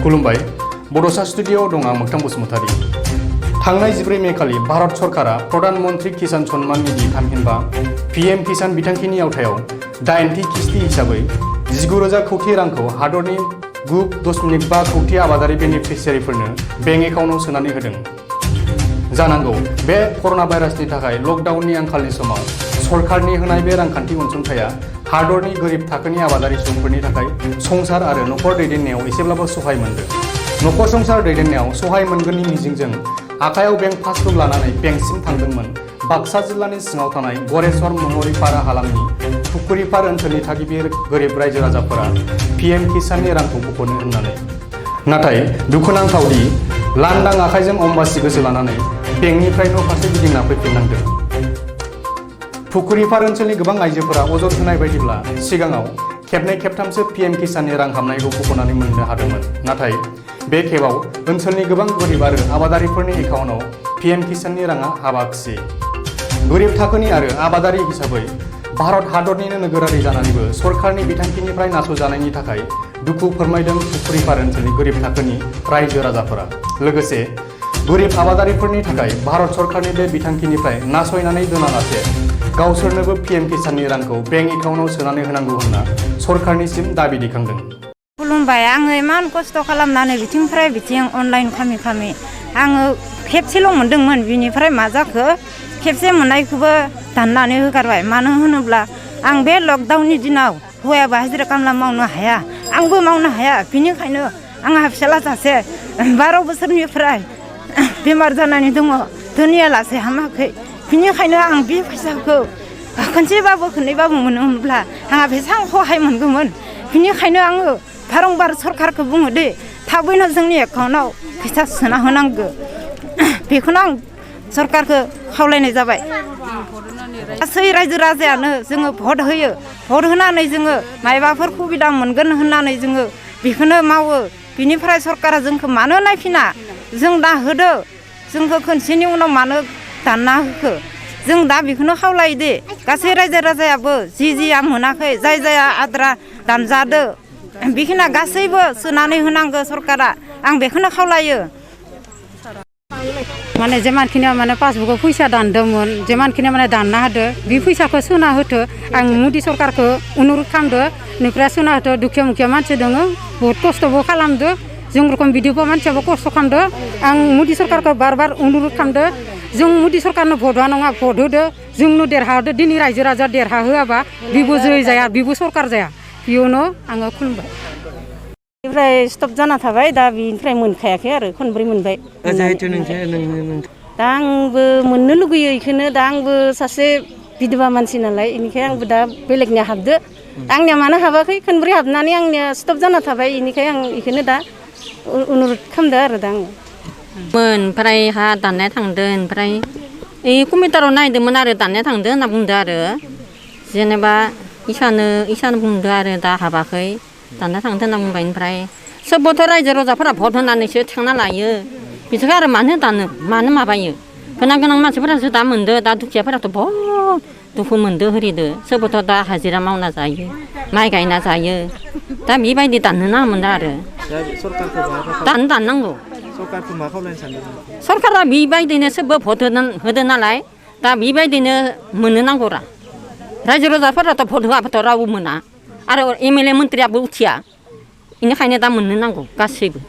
खुलुमबाय बड'सा स्टुडिअ'आव दं आं मोगथां बसुमतारी। थांनाय 14 मे खालि भारत सरकारा प्रधान मंत्री किसान सम्मान निधि थामहिनबा PM किसान बिथांखिनि आवथायाव 8थि किस्ति हिसाबै 19,000 कौटि रांखौ हादरनि 9.5 कौटि आबादारि बेनिफिसियारिफोरनो बेंक एकाउन्टआव सोनानै होदों। जानांगौ बे कर'ना भाइरासनि थाखाय लकडाउननि आंखालनि समाव सरकारनि होनाय बे रांखान्थि अनसुंथाया हादरनि गोरिब थाखोनि आबादारि सुबुंफोरनि थाखाय संसार आरो नखर दैदेननायाव एसेब्लाबो सहाय मोनदों। नखर संसार दैदेननायाव सहाय मोनगोननि मिजिंजों आखायाव बेंक पासबुक लानानै बेंकसिम थांदोंमोन बाक्सा जिल्लानि सिङाव थानाय गरेस्वर महरिपारा हालामनि फुखुरिपार ओनसोलनि थागिबि गोरिब रायजो राजाफोरा PM किसाननि रांखौ बख'नो होननानै। नाथाय दुखुनांथावदि लांदां आखाइजों अम्बासि गोसो लानानै बेंकनिफ्राय न' फारसे गिदिंना फैफिननांदों। फुखुरिपार ओनसोलनि गोबां आइजोफोरा अजद होनाय बायदिब्ला सिगाङाव खेबनै खेबथामसो PM किसाननि रां हाबनायखौ बख'नानै मोननो हादोंमोन। नाथाय बे खेबाव ओनसोलनि गोबां गोरिब आरो आबादारिफोरनि एकाउन्टआव PM किसाननि राङा हाबाखिसै। गोरिब थाखोनि आरो आबादारि हिसाबै भारत हादरनिनो नोगोरारि जानानैबो सरकारनि बिथांखिनिफ्राय नासयजानायनि थाखाय दुखु फोरमायदों फुखुरिपार ओनसोलनि गोरिब थाखोनि रायजो राजाफोरा। लोगोसे गोरिब आबादारिफोरनि थाखाय भारत सरकारनि बे बिथांखिनिफ्राय नासयनानै दोनालासे गावसोरनोबो PM किसाननि रांखौ बेंक एकाउन्टआव सोनानै होनांगौ होनना सरकारनिसिम दाबि दैखांदों। खुलुमबाय, आङो इमान खस्थ' खालामनानै बिथिंनिफ्राय बिथिं अनलाइन खालामै आङो खेबसेल' मोनदोंमोन। बिनिफ्राय मा जाखो खेबसे मोननायखौबो दाननानै होगारबाय। मानो होनोब्ला आं बे लकडाउननि दिनाव हौवायाबो हाजिरा खामला मावनो हाया, आंबो मावनो हाया। बिनिखायनो आंहा फिसाला सासे 12 बोसोरनिफ्राय बेमार जानानै दङ, धोनियालासे हामाखै। बिनिखायनो आं बे फैसाखौ खनसेबाबो खननैबाबो मोनोमोनब्ला आंहा बेसेबां सहाय मोनगौमोन। बिनिखायनो आङो बारंबार सरकारखौ बुङो दे थाबैनो जोंनि एकाउन्टआव फैसा सोना होनांगौ। बेखौनो आं सरकारखौ खावलायनाय जाबाय। गासै रायजो राजायानो जोङो भट होयो, भट होनानै जोङो मायबाफोर सुबिदा मोनगोन होननानै जोङो बेखौनो मावो। बिनिफ्राय सरकारा जोंखौ मानो नायफिना? जों दा होदो, जोंखौ खनसेनि उनाव मानो दानना होखो? जों दा बेखौनो खावलायो दे गासै रायजो राजायाबो जिया मोनाखै, जाया आद्रा दानजादो बेखिना गासैबो सोनानै होनांगौ सरकारा। आं बेखौनो खावलायो। माने जेमानखिनिया माने पासबुकआव फैसा दानदोंमोन, जेमानखिनिया माने दानना होदो बे फैसाखौ सोना होथो। आं मोदि सरकारखौ अनुरद खालामदो, नोंफ्रा सोना होथो। दुखिया मुखिया मानसि दङ, बहुत खस्थ'बो खालामदो। जों रखम बिदिबो मानसियाबो खस्थ' खालामदो। आं मोदि सरकारखौ बार अनुरद खालामदो, जों मोदि सरकारनो भट होआ नङा, भट होदो, जोंनो देरहादो। दिनै रायजो राजा देरहा होआबा बिबो जै जाया, बिबो सरकार जाया। बेयावनो आङो खुलुमबाय। बेनिफ्राय स्टप जाना थाबाय, दा बिनिफ्राय मोनखायाखै आरो खनब्रै मोनबाय। दा आंबो मोननो लुगैयो बेखौनो। दा आंबो सासे बिधबा मानसि नालाय, बेनिखायनो आंबो दा बेलेगनिया हाबदो। आंनिया मानो हाबाखै? खनब्रै हाबनानै आंनिया स्टप जाना थाबाय। बेनिखायनो आं बेखौनो दा अनुरद खालामदो आरो दा आङो। ओमफ्राय हा दाननाय थांदो, ओमफ्राय ओइ कम्पिउटाराव नायदोंमोन आरो दाननाय थांदो होनना बुंदो आरो। जेनेबा इसानो बुंदो आरो दा हाबाखै, दानना थांदो होनना बुंबाय। ओमफ्राय सोबबोथ' रायजो राजाफोरा भट होनानैसो थिखांना लायो। बिसोरखौ आरो मानो दानो, मानो माबायो? गोनां मानसिफोरासो दा मोनदो, दा दुखियाफोराथ' बहुत दुखु मोनदो हरिदो। सोरबोथ' दा हाजिरा मावना जायो, माइ गायना जायो। दा बेबायदि दाननो नाङामोन आरो। दाननांगौ। सरकारा बेबायदिनो सोबबो भट होदो नालाय, दा बेबायदिनो मोननो नांगौरा। रायजो राजाफोराथ' भट होआबाथ' रावबो मोना, आरो MLA मन्थ्रियाबो उथिया। बेनिखायनो दा मोननो नांगौ गासैबो।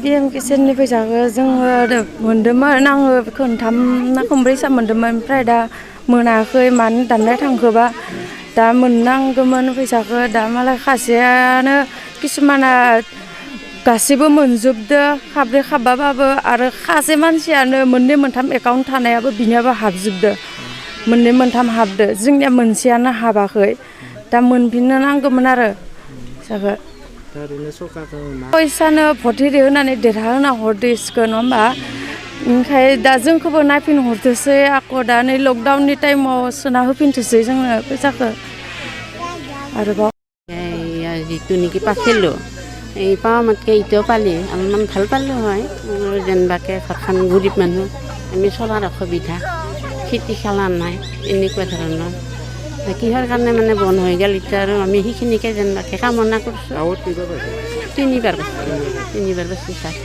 PM किसाननि फैसाखौ जोङो मोन्दोंमोन, आङो खनथाम ना खनब्रैसो मोन्दोंमोन। ओमफ्राय दा मोनाखै, मानो दाननाय थांखोबा? दा मोननांगौमोन फैसाखौ। दा मालाय खासेयानो किसुमाना गासैबो मोनजोबदो, खाब्रै खाबाबाबो। आरो खासे मानसियानो मोननै मोनथाम एकाउन्ट थानायाबो बिनियाबो हाबजोबदो, मोननै मोनथाम हाबदो। जोंनिया मोनसेयानो हाबाखै। दा मोनफिननो नांगौमोन आरो फैसाखौ। फैसानो भट एरि होनानै देरहाहोना हरदो इसोरखौ, नङा होमबा? ओमफ्राय दा जोंखौबो नायफिनहरदोसै आक' दा नै लकडाउननि टाइमाव सोना होफिनथोसै जोंनो फैसाखौ आरोबाव। যিটো নেকি পাইছিলোঁ, এই পাৱামতকৈ এতিয়াও পালে অলপমান ভাল পালোঁ হয়। যেনিবাকৈ ঘৰখন গৰীব মানুহ, আমি চলাৰ অসুবিধা, খেতি খালা নাই, এনেকুৱা ধৰণৰ। কিহৰ কাৰণে মানে বন্ধ হৈ গ'ল এতিয়া আৰু আমি সেইখিনিকে যেনবাকে কামনা কৰিছোঁ গাঁৱত কেইবাৰ পাইছে? তিনিবাৰ পাইছোঁ চাই